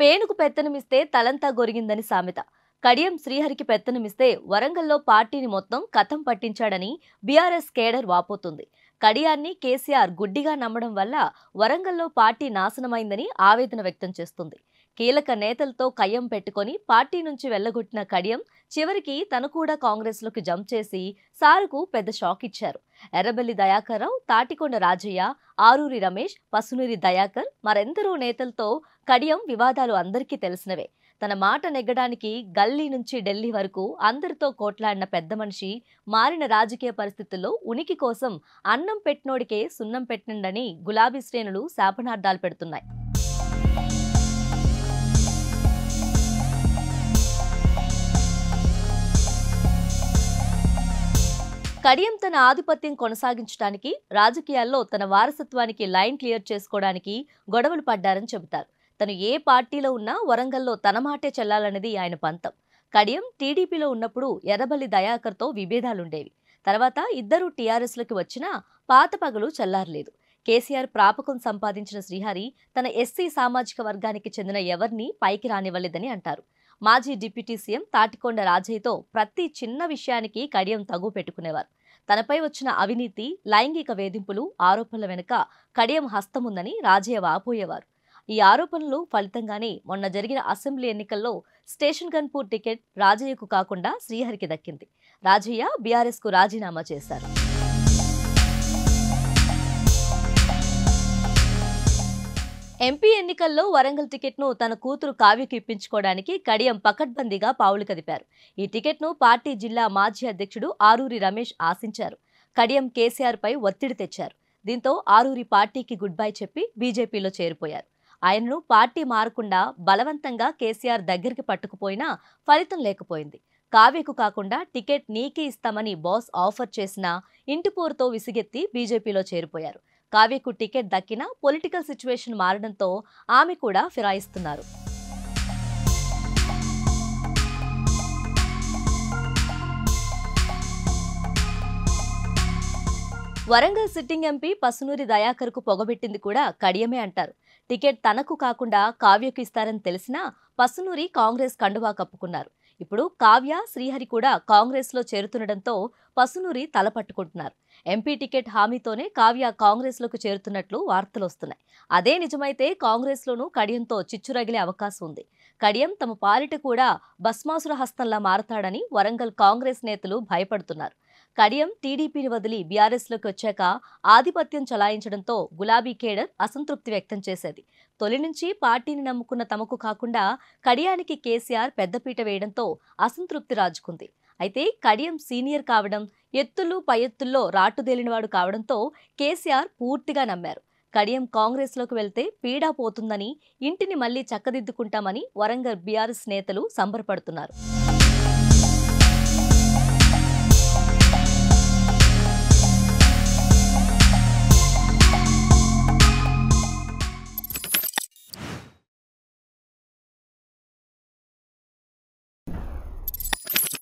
పేనుకు పెత్తనమిస్తే తలంతా గొరిగిందని సామెత. కడియం శ్రీహరికి పెత్తనమిస్తే వరంగల్లో పార్టీని మొత్తం కథం పట్టించాడని బీఆర్ఎస్ కేడర్ వాపోతుంది. కడియాన్ని కేసీఆర్ గుడ్డిగా నమ్మడం వల్ల వరంగల్లో పార్టీ నాశనమైందని ఆవేదన వ్యక్తం చేస్తుంది. కీలక నేతలతో కయ్యం పెట్టుకొని పార్టీ నుంచి వెళ్లగొట్టిన కడియం చివరికి తను కూడా కాంగ్రెస్లోకి జంప్ చేసి సారుకు పెద్ద షాక్ ఇచ్చారు. ఎర్రబెల్లి దయాకర్ రావు, తాటికొండ రాజయ్య, ఆరూరి రమేష్, పసునూరి దయాకర్ మరెందరో నేతలతో కడియం వివాదాలు అందరికీ తెలిసినవే. తన మాట నెగ్గడానికి గల్లీ నుంచి ఢిల్లీ వరకు అందరితో కోట్లాడిన పెద్ద మనిషి మారిన రాజకీయ పరిస్థితుల్లో ఉనికి కోసం అన్నం పెట్టినోడికే సున్నం పెట్టిండని గులాబీ శ్రేణులు శాపనార్థాలు పెడుతున్నాయి. కడియం తన ఆధిపత్యం కొనసాగించడానికి, రాజకీయాల్లో తన వారసత్వానికి లైన్ క్లియర్ చేసుకోవడానికి గొడవలు పడ్డారని చెబుతారు. తను ఏ పార్టీలో ఉన్నా వరంగల్లో తన మాటే చెల్లాలనేది ఆయన పంతం. కడియం టీడీపీలో ఉన్నప్పుడు ఎర్రబెల్లి దయాకర్తో విభేదాలుండేవి. తర్వాత ఇద్దరు టీఆర్ఎస్లోకి వచ్చినా పాత పగలు చెల్లారలేదు. కేసీఆర్ ప్రాపకం సంపాదించిన శ్రీహరి తన ఎస్సీ సామాజిక వర్గానికి చెందిన ఎవరిని పైకి రానివ్వలేదని అంటారు. మాజీ డిప్యూటీ సీఎం తాటికొండ రాజయ్యతో ప్రతి చిన్న విషయానికి కడియం తగు పెట్టుకునేవారు. తనపై వచ్చిన అవినీతి, లైంగిక వేధింపులు ఆరోపణల వెనుక కడియం హస్తముందని రాజయ్య వాపోయేవారు. ఈ ఆరోపణలు ఫలితంగానే మొన్న జరిగిన అసెంబ్లీ ఎన్నికల్లో స్టేషన్ గన్పూర్ టికెట్ రాజయ్యకు కాకుండా శ్రీహరికి దక్కింది. రాజయ్య బీఆర్ఎస్ కు రాజీనామా చేశారు. ఎంపీ ఎన్నికల్లో వరంగల్ టికెట్ను తన కూతురు కావ్యకు ఇప్పించుకోవడానికి కడియం పకడ్బందీగా పావులు కదిపారు. ఈ టికెట్ను పార్టీ జిల్లా మాజీ అధ్యక్షుడు ఆరూరి రమేష్ ఆశించారు. కడియం కేసీఆర్ పై ఒత్తిడి తెచ్చారు. దీంతో ఆరూరి పార్టీకి గుడ్ బై చెప్పి బీజేపీలో చేరిపోయారు. ఆయనను పార్టీ మారకుండా బలవంతంగా కేసీఆర్ దగ్గరికి పట్టుకుపోయినా ఫలితం లేకపోయింది. కావ్యకు కాకుండా టికెట్ నీకే ఇస్తామని బాస్ ఆఫర్ చేసినా ఇంటిపోరుతో విసిగెత్తి బీజేపీలో చేరిపోయారు. కావ్యకు టికెట్ దక్కినా పొలిటికల్ సిచ్యువేషన్ మారడంతో ఆమె కూడా ఫిరాయిస్తున్నారు. వరంగల్ సిట్టింగ్ ఎంపీ పసునూరి దయాకర్ కు పొగబెట్టింది కూడా కడియమే అంటారు. టికెట్ తనకు కాకుండా కావ్యకు ఇస్తారని తెలిసినా పసునూరి కాంగ్రెస్ కండువా కప్పుకున్నారు. ఇప్పుడు కావ్య, శ్రీహరి కూడా కాంగ్రెస్ లో చేరుతుండటంతో పసునూరి తలపట్టుకుంటున్నారు. ఎంపీ టికెట్ హామీతోనే కావ్య కాంగ్రెస్ లోకి చేరుతున్నట్లు వార్తలు వస్తున్నాయి. అదే నిజమైతే కాంగ్రెస్ లోనూ కడియంతో చిచ్చురగిలే అవకాశం ఉంది. కడియం తమ పాలిట కూడా భస్మాసుర హస్తంలా మారతాడని వరంగల్ కాంగ్రెస్ నేతలు భయపడుతున్నారు. కడియం టీడీపీని వదిలి బీఆర్ఎస్లోకి వచ్చాక ఆధిపత్యం చలాయించడంతో గులాబీ కేడర్ అసంతృప్తి వ్యక్తం చేసేది. తొలి నుంచి పార్టీని నమ్ముకున్న తమకు కాకుండా కడియానికి కేసీఆర్ పెద్దపీట వేయడంతో అసంతృప్తి రాజుకుంది. అయితే కడియం సీనియర్ కావడం, ఎత్తులు పై ఎత్తుల్లో రాటుదేలినవాడు కావడంతో కేసీఆర్ పూర్తిగా నమ్మారు. కడియం కాంగ్రెస్లోకి వెళ్తే పీడా పోతుందని, ఇంటిని మళ్లీ చక్కదిద్దుకుంటామని వరంగల్ బీఆర్ఎస్ నేతలు సంబరపడుతున్నారు.